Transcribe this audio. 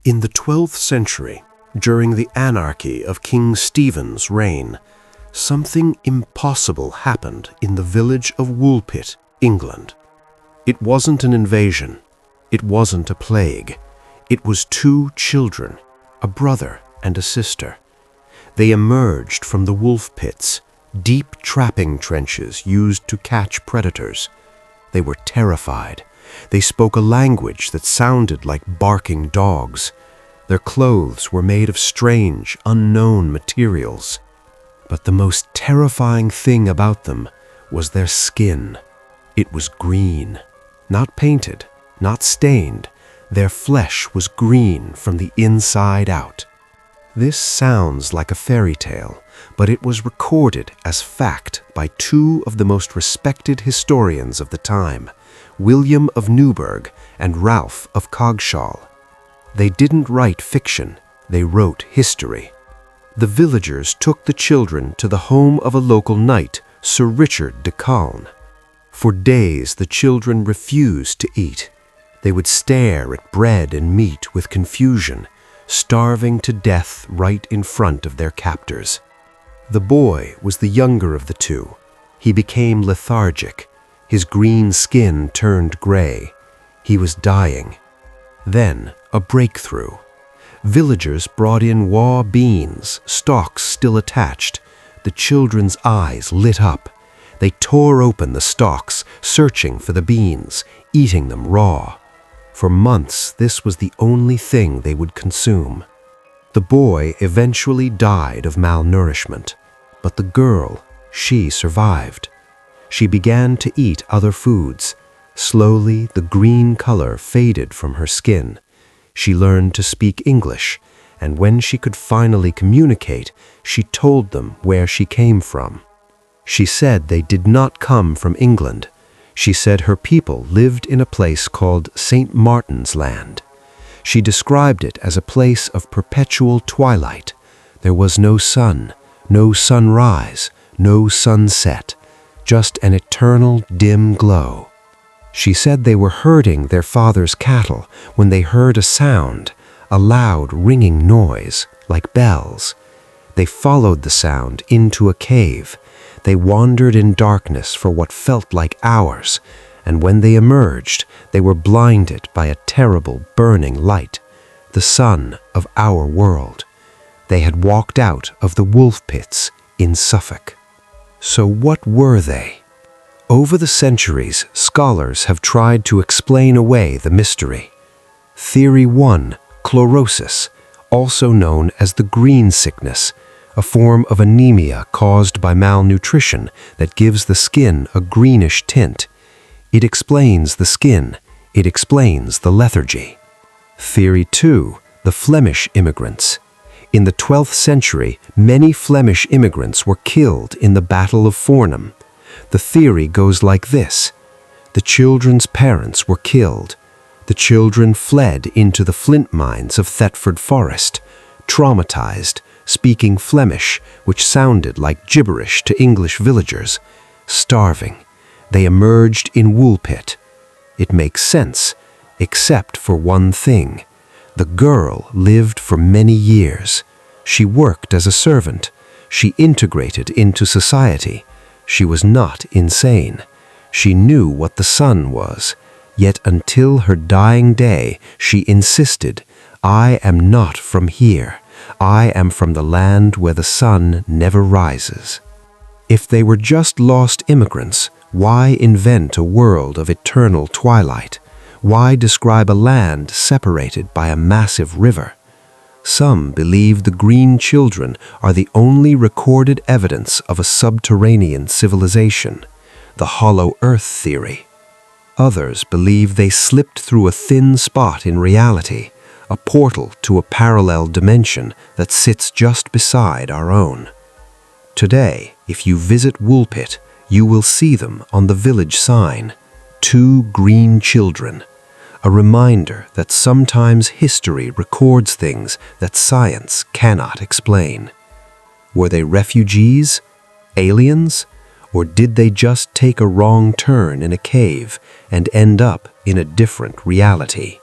In the 12th century, during the anarchy of King Stephen's reign, something impossible happened in the village of Woolpit, England. It wasn't an invasion. It wasn't a plague. It was two children, a brother and a sister. They emerged from the wolf pits, deep trapping trenches used to catch predators. They were terrified. They spoke a language that sounded like barking dogs. Their clothes were made of strange, unknown materials. But the most terrifying thing about them was their skin. It was green. Not painted, not stained. Their flesh was green from the inside out. This sounds like a fairy tale, but it was recorded as fact by two of the most respected historians of the time, William of Newburgh and Ralph of Coggeshall. They didn't write fiction, they wrote history. The villagers took the children to the home of a local knight, Sir Richard de Calne. For days the children refused to eat. They would stare at bread and meat with confusion, starving to death right in front of their captors. The boy was the younger of the two. He became lethargic. His green skin turned gray. He was dying. Then a breakthrough. Villagers brought in raw beans, stalks still attached. The children's eyes lit up. They tore open the stalks, searching for the beans, eating them raw. For months, this was the only thing they would consume. The boy eventually died of malnourishment, but the girl, she survived. She began to eat other foods. Slowly, the green color faded from her skin. She learned to speak English, and when she could finally communicate, she told them where she came from. She said they did not come from England. She said her people lived in a place called St. Martin's Land. She described it as a place of perpetual twilight. There was no sun, no sunrise, no sunset, just an eternal dim glow. She said they were herding their father's cattle when they heard a sound, a loud ringing noise, like bells. They followed the sound into a cave. They wandered in darkness for what felt like hours, and when they emerged, they were blinded by a terrible burning light, the sun of our world. They had walked out of the wolf pits in Suffolk. So what were they? Over the centuries, scholars have tried to explain away the mystery. Theory 1, chlorosis, also known as the green sickness, a form of anemia caused by malnutrition that gives the skin a greenish tint. It explains the skin. It explains the lethargy. Theory 2, the Flemish immigrants. In the 12th century, many Flemish immigrants were killed in the Battle of Fornham. The theory goes like this. The children's parents were killed. The children fled into the flint mines of Thetford Forest, traumatized, speaking Flemish, which sounded like gibberish to English villagers. Starving, they emerged in Woolpit. It makes sense, except for one thing. The girl lived for many years. She worked as a servant. She integrated into society. She was not insane. She knew what the sun was. Yet until her dying day, she insisted, "I am not from here. I am from the land where the sun never rises." If they were just lost immigrants, why invent a world of eternal twilight? Why describe a land separated by a massive river? Some believe the green children are the only recorded evidence of a subterranean civilization, the hollow earth theory. Others believe they slipped through a thin spot in reality, a portal to a parallel dimension that sits just beside our own. Today, if you visit Woolpit, you will see them on the village sign, two green children, a reminder that sometimes history records things that science cannot explain. Were they refugees? Aliens? Or did they just take a wrong turn in a cave and end up in a different reality?